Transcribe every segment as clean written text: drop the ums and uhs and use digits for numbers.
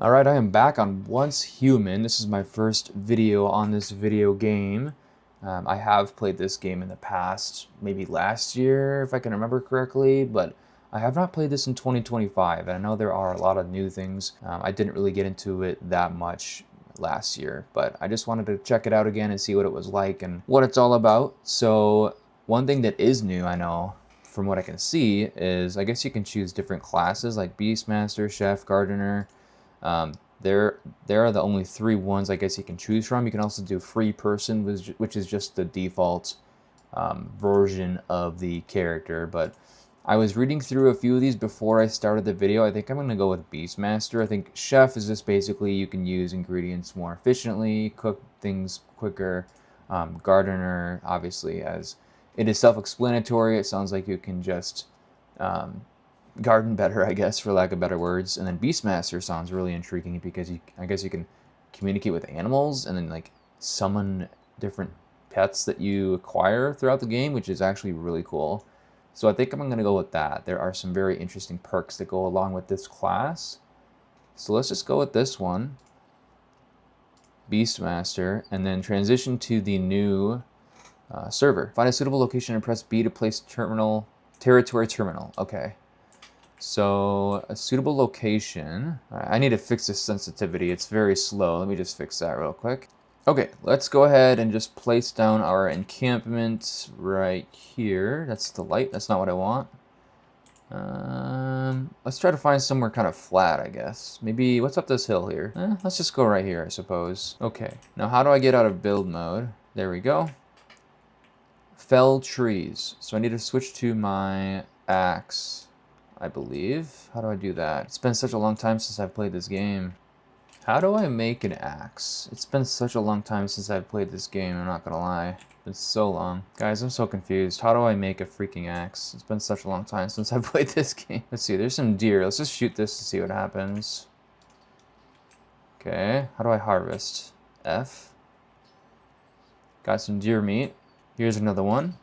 Alright, I am back on Once Human. This is my first video on this video game. I have played this game in the past, maybe last year, if I can remember correctly, but I have not played this in 2025, and I know there are a lot of new things. I didn't really get into it that much last year, but I just wanted to check it out again and see what it was like and what it's all about. So, one thing that is new, I know, from what I can see, is I guess you can choose different classes like Beastmaster, Chef, Gardener. Um, there are the only three ones I guess you can choose from. You can also do free person, which is just the default version of the character. But I was reading through a few of these before I started the video. I think I'm going to go with Beastmaster. I think Chef is just basically you can use ingredients more efficiently, cook things quicker. Gardener, obviously, as it is self-explanatory, it sounds like you can just um, garden better, I guess, for lack of better words. And then Beastmaster sounds really intriguing because I guess you can communicate with animals and then like summon different pets that you acquire throughout the game, which is actually really cool. So I think I'm going to go with that. There are some very interesting perks that go along with this class. So let's just go with this one, Beastmaster, and then transition to the new server. Find a suitable location and press B to place territory terminal. Okay. So a suitable location. I need to fix this sensitivity. It's very slow. Let me just fix that real quick. Okay, let's go ahead and just place down our encampment right here. That's the light. That's not what I want. Let's try to find somewhere kind of flat, I guess. Maybe, what's up this hill here? Let's just go right here, I suppose. Okay, now how do I get out of build mode? There we go. Fell trees. So I need to switch to my axe, I believe. How do I do that? It's been such a long time since I've played this game. How do I make an axe? It's been such a long time since I've played this game, I'm not gonna lie. It's been so long. Guys, I'm so confused. How do I make a freaking axe? It's been such a long time since I've played this game. Let's see, there's some deer. Let's just shoot this to see what happens. Okay, how do I harvest? F. Got some deer meat. Here's another one.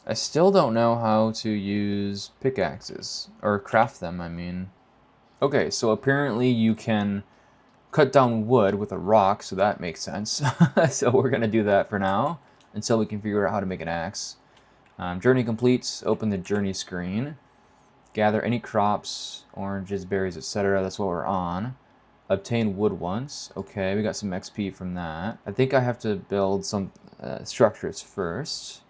I still don't know how to use pickaxes, or craft them, I mean. Okay, so apparently you can cut down wood with a rock, so that makes sense. So we're gonna do that for now, until we can figure out how to make an axe. Journey completes, open the journey screen. Gather any crops, oranges, berries, etc. That's what we're on. Obtain wood once. Okay, we got some XP from that. I think I have to build some structures first.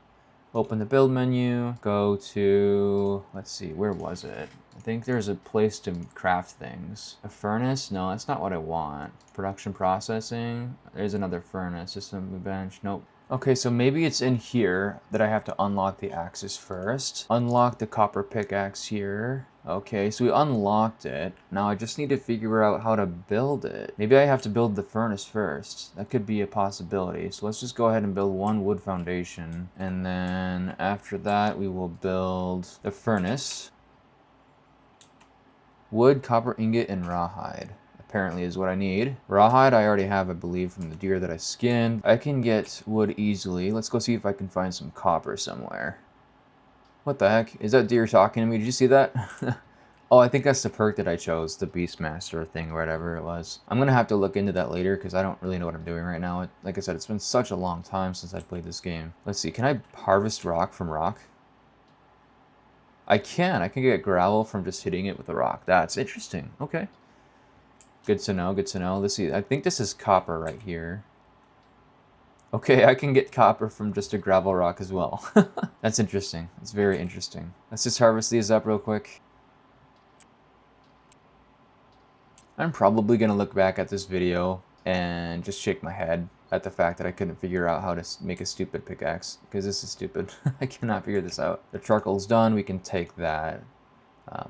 Open the build menu, go to, let's see, where was it? I think there's a place to craft things. A furnace? No, that's not what I want. Production processing? There's another furnace. System bench? Nope. Okay, so maybe it's in here that I have to unlock the axes first. Unlock the copper pickaxe here. Okay, so we unlocked it. Now I just need to figure out how to build it. Maybe I have to build the furnace first. That could be a possibility. So let's just go ahead and build one wood foundation. And then after that, we will build the furnace. Wood, copper ingot, and rawhide apparently is what I need. Rawhide I already have, I believe, from the deer that I skinned. I can get wood easily. Let's go see if I can find some copper somewhere. What the heck? Is that deer talking to me? Did you see that? Oh, I think that's the perk that I chose, the Beastmaster thing or whatever it was. I'm gonna have to look into that later because I don't really know what I'm doing right now. Like I said, it's been such a long time since I played this game. Let's see, can I harvest rock from rock? I can get gravel from just hitting it with a rock. That's interesting. Okay. Good to know, good to know. Let's see, I think this is copper right here. Okay, I can get copper from just a gravel rock as well. That's interesting. It's very interesting. Let's just harvest these up real quick. I'm probably going to look back at this video and just shake my head at the fact that I couldn't figure out how to make a stupid pickaxe, because this is stupid. I cannot figure this out. The charcoal's done. We can take that.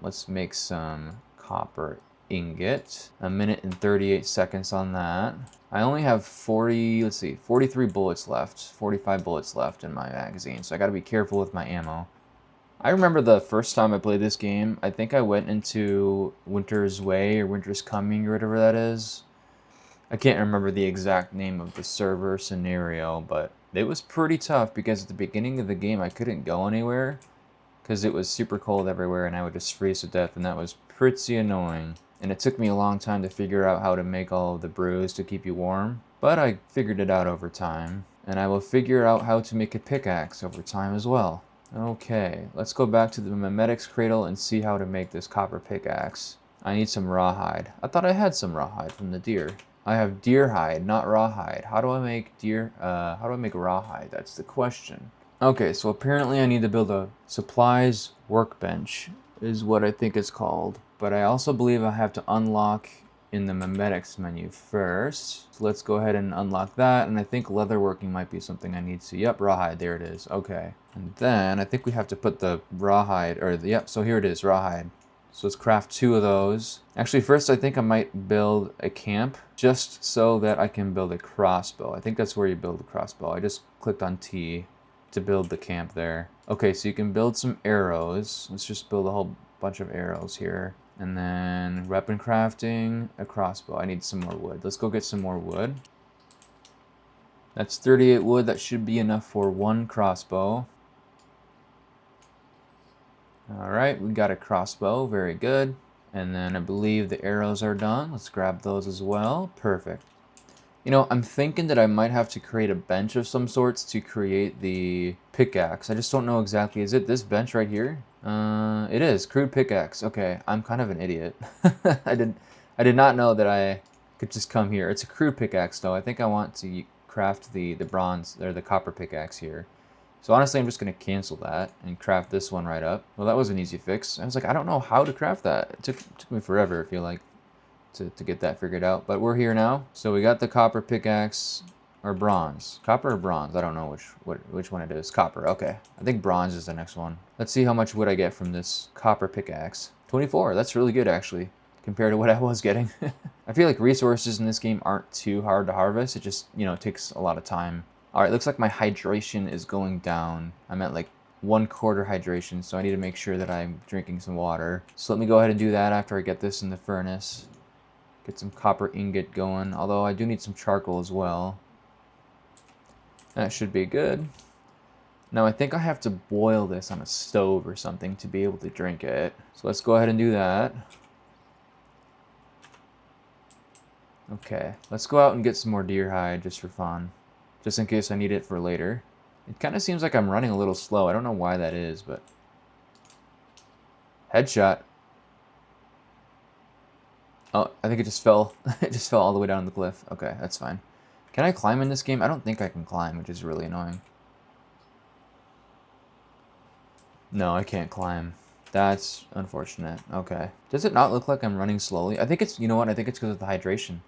Let's make some copper ingot. 1 minute and 38 seconds on that. I only have 43 bullets left, 45 bullets left in my magazine, so I gotta be careful with my ammo. I remember the first time I played this game, I think I went into Winter's Way or Winter's Coming or whatever that is. I can't remember the exact name of the server scenario, but It was pretty tough because at the beginning of the game I couldn't go anywhere because it was super cold everywhere and I would just freeze to death, and that was pretty annoying. And it took me a long time to figure out how to make all of the brews to keep you warm, but I figured it out over time. And I will figure out how to make a pickaxe over time as well. Okay, let's go back to the Memetic's cradle and see how to make this copper pickaxe. I need some rawhide. I thought I had some rawhide from the deer. I have deer hide, not rawhide. How do I make rawhide? That's the question. Okay, so apparently I need to build a supplies workbench, is what I think it's called. But I also believe I have to unlock in the Memetics menu first. So let's go ahead and unlock that, and I think leatherworking might be something I need to. Yep, rawhide, there it is. Okay. And then I think we have to put the rawhide, yep, so here it is, rawhide. So let's craft 2 of those. Actually, first I think I might build a camp just so that I can build a crossbow. I think that's where you build a crossbow. I just clicked on T to build the camp there. Okay, so you can build some arrows. Let's just build a whole bunch of arrows here. And then weapon crafting, a crossbow. I need some more wood. Let's go get some more wood. That's 38 wood. That should be enough for 1 crossbow. Alright, we got a crossbow, very good. And then I believe the arrows are done. Let's grab those as well. Perfect. You know, I'm thinking that I might have to create a bench of some sorts to create the pickaxe. I just don't know exactly. Is it this bench right here? It is. Crude pickaxe. Okay, I'm kind of an idiot. I did not know that I could just come here. It's a crude pickaxe though. I think I want to craft the bronze or the copper pickaxe here. So honestly, I'm just going to cancel that and craft this one right up. Well, that was an easy fix. I was like, I don't know how to craft that. It took me forever, I feel like, to get that figured out. But we're here now. So we got the copper pickaxe, or bronze. Copper or bronze? I don't know which one it is. Copper, okay. I think bronze is the next one. Let's see how much wood I get from this copper pickaxe. 24, that's really good actually, compared to what I was getting. I feel like resources in this game aren't too hard to harvest. It just, you know, takes a lot of time. Alright, looks like my hydration is going down. I'm at like 1/4 hydration, so I need to make sure that I'm drinking some water. So let me go ahead and do that after I get this in the furnace. Get some copper ingot going, although I do need some charcoal as well. That should be good. Now I think I have to boil this on a stove or something to be able to drink it. So let's go ahead and do that. Okay, let's go out and get some more deer hide just for fun. Just in case I need it for later. It kind of seems like I'm running a little slow. I don't know why that is, but... Headshot. Oh, I think it just fell. It just fell all the way down the cliff. Okay, that's fine. Can I climb in this game? I don't think I can climb, which is really annoying. No, I can't climb. That's unfortunate. Okay. Does it not look like I'm running slowly? I think it's, you know what? I think it's because of the hydration.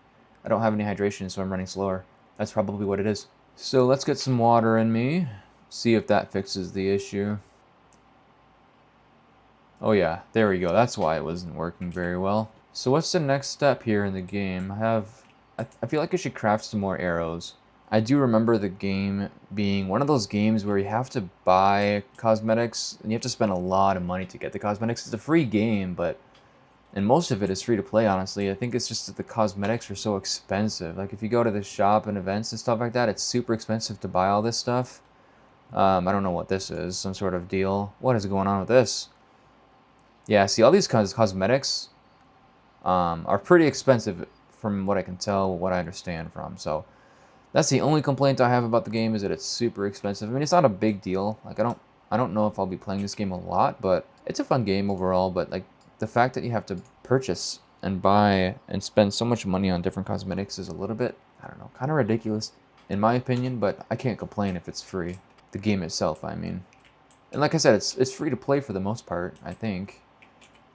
I don't have any hydration, so I'm running slower. That's probably what it is. So let's get some water in me. See if that fixes the issue. Oh yeah, there we go. That's why it wasn't working very well. So what's the next step here in the game? I feel like I should craft some more arrows. I do remember the game being one of those games where you have to buy cosmetics, and you have to spend a lot of money to get the cosmetics. It's a free game, and most of it is free to play, honestly. I think it's just that the cosmetics are so expensive. Like, if you go to the shop and events and stuff like that, it's super expensive to buy all this stuff. I don't know what this is. Some sort of deal. What is going on with this? Yeah, see, all these cosmetics are pretty expensive from what I can tell, what I understand from. So that's the only complaint I have about the game, is that it's super expensive. I mean, it's not a big deal. Like, I don't know if I'll be playing this game a lot, but it's a fun game overall. But like, the fact that you have to purchase and buy and spend so much money on different cosmetics is a little bit, I don't know, kind of ridiculous in my opinion, but I can't complain if it's free. The game itself, I mean. And like I said, it's free to play for the most part, I think.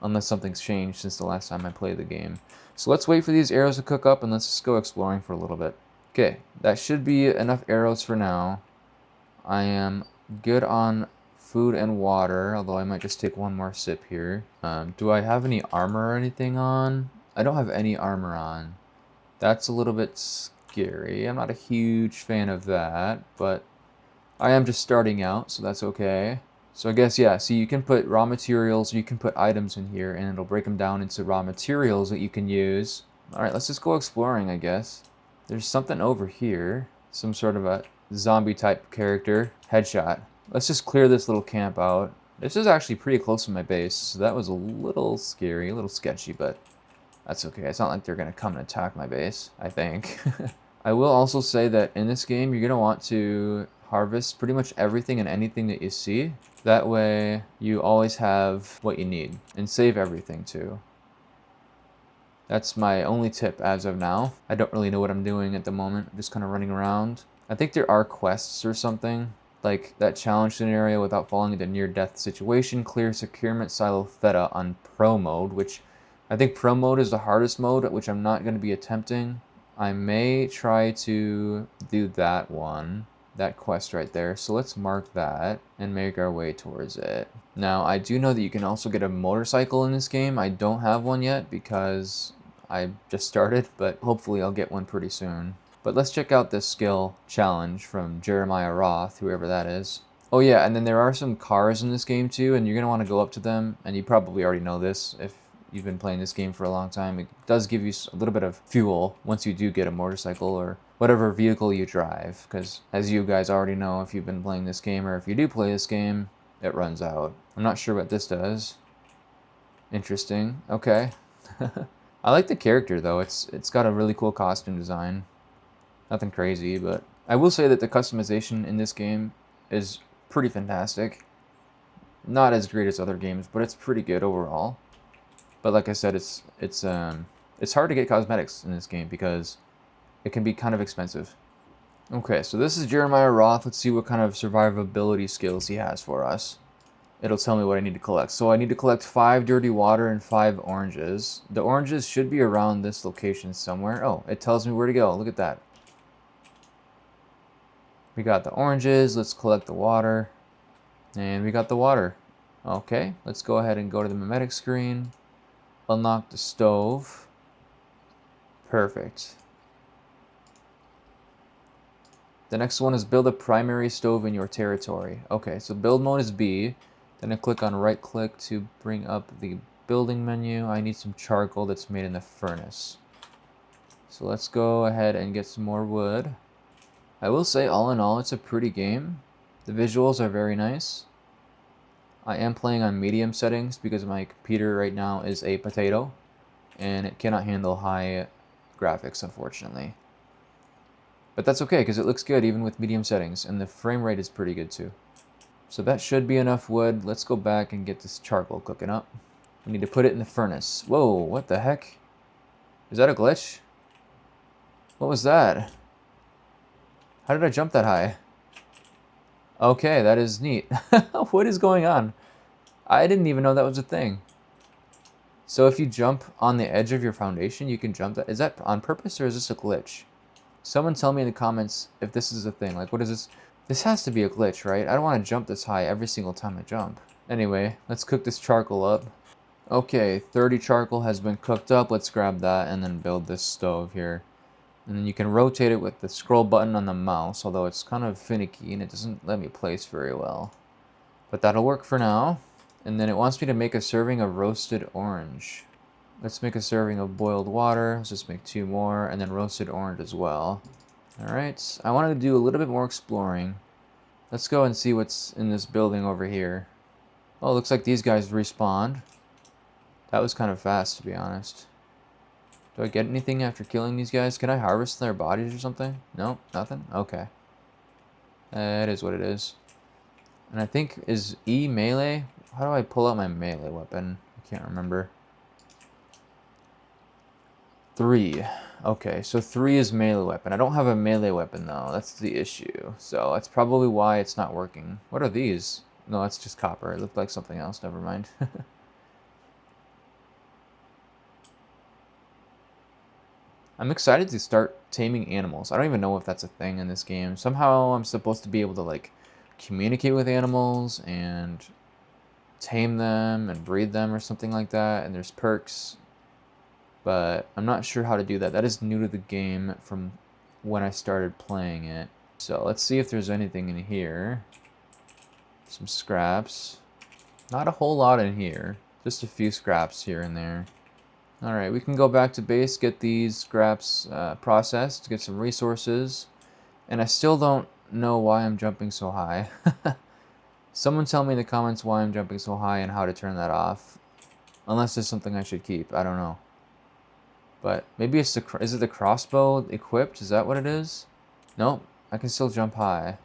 Unless something's changed since the last time I played the game. So let's wait for these arrows to cook up and let's just go exploring for a little bit. Okay, that should be enough arrows for now. I am good on food and water, although I might just take one more sip here. Do I have any armor or anything on? I don't have any armor on. That's a little bit scary. I'm not a huge fan of that, but I am just starting out, so that's okay. So I guess, yeah, so you can put raw materials, you can put items in here, and it'll break them down into raw materials that you can use. Alright, let's just go exploring, I guess. There's something over here. Some sort of a zombie type character. Headshot. Let's just clear this little camp out. This is actually pretty close to my base, so that was a little scary, a little sketchy, but that's okay. It's not like they're going to come and attack my base, I think. I will also say that in this game, you're going to want to harvest pretty much everything and anything that you see. That way, you always have what you need. And save everything, too. That's my only tip as of now. I don't really know what I'm doing at the moment. I'm just kind of running around. I think there are quests or something. Like that challenge scenario without falling into near-death situation. Clear Securement Silo Theta on Pro Mode, which I think Pro Mode is the hardest mode, which I'm not going to be attempting. I may try to do that one. That quest right there. So let's mark that and make our way towards it. Now, I do know that you can also get a motorcycle in this game. I don't have one yet because I just started, but hopefully I'll get one pretty soon. But let's check out this skill challenge from Jeremiah Roth, whoever that is. Oh yeah, and then there are some cars in this game too, and you're going to want to go up to them, and you probably already know this if you've been playing this game for a long time. It does give you a little bit of fuel once you do get a motorcycle or whatever vehicle you drive, because as you guys already know, if you've been playing this game or if you do play this game, it runs out. I'm not sure what this does. Interesting. Okay. I like the character though. It's got a really cool costume design. Nothing crazy, but I will say that the customization in this game is pretty fantastic. Not as great as other games, but it's pretty good overall. But like I said, it's hard to get cosmetics in this game because it can be kind of expensive. Okay, so this is Jeremiah Roth. Let's see what kind of survivability skills he has for us. It'll tell me what I need to collect. So I need to collect 5 dirty water and 5 oranges. The oranges should be around this location somewhere. Oh, it tells me where to go. Look at that. We got the oranges. Let's collect the water. And we got the water. Okay, let's go ahead and go to the mimetic screen. Unlock the stove. Perfect. The next one is build a primary stove in your territory. Okay, so build mode is B. Then I click on right click to bring up the building menu. I need some charcoal that's made in the furnace. So let's go ahead and get some more wood. I will say all in all, it's a pretty game. The visuals are very nice. I am playing on medium settings because my computer right now is a potato and it cannot handle high graphics, unfortunately. But that's okay because it looks good even with medium settings, and the frame rate is pretty good too. So that should be enough wood. Let's go back and get this charcoal cooking up. We need to put it in the furnace. Whoa, what the heck? Is that a glitch? What was that? How did I jump that high? Okay, that is neat. What is going on? I didn't even know that was a thing. So if you jump on the edge of your foundation, you can jump that. Is that on purpose or is this a glitch? Someone tell me in the comments if this is a thing. Like, what is this? This has to be a glitch, right? I don't want to jump this high every single time I jump. Anyway, let's cook this charcoal up. Okay, 30 charcoal has been cooked up. Let's grab that and then build this stove here. And then you can rotate it with the scroll button on the mouse, although it's kind of finicky and it doesn't let me place very well. But that'll work for now. And then it wants me to make a serving of roasted orange. Let's make a serving of boiled water. Let's just make 2 more, and then roasted orange as well. Alright, I wanted to do a little bit more exploring. Let's go and see what's in this building over here. Oh, looks like these guys respawned. That was kind of fast, to be honest. Do I get anything after killing these guys? Can I harvest their bodies or something? No, nothing? Okay. It is what it is. And I think, is E melee? How do I pull out my melee weapon? I can't remember. 3. Okay, so 3 is melee weapon. I don't have a melee weapon though. That's the issue. So that's probably why it's not working. What are these? No, that's just copper. It looked like something else. Never mind. I'm excited to start taming animals. I don't even know if that's a thing in this game. Somehow I'm supposed to be able to like communicate with animals and tame them and breed them or something like that. And there's perks. But I'm not sure how to do that. That is new to the game from when I started playing it. So let's see if there's anything in here. Some scraps. Not a whole lot in here. Just a few scraps here and there. Alright, we can go back to base, get these scraps processed, get some resources. And I still don't know why I'm jumping so high. Someone tell me in the comments why I'm jumping so high and how to turn that off. Unless it's something I should keep. I don't know. But maybe it's is it the crossbow equipped? Is that what it is? Nope. I can still jump high.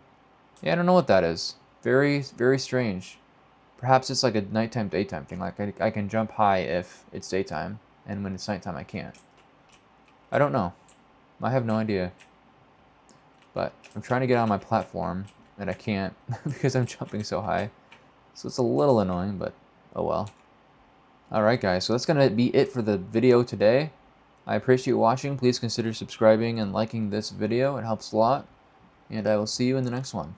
Yeah, I don't know what that is. Very, very strange. Perhaps it's like a nighttime, daytime thing. Like I can jump high if it's daytime, and when it's nighttime I can't. I don't know. I have no idea. But I'm trying to get on my platform, and I can't because I'm jumping so high. So it's a little annoying, but oh well. Alright guys, so that's going to be it for the video today. I appreciate you watching. Please consider subscribing and liking this video. It helps a lot. And I will see you in the next one.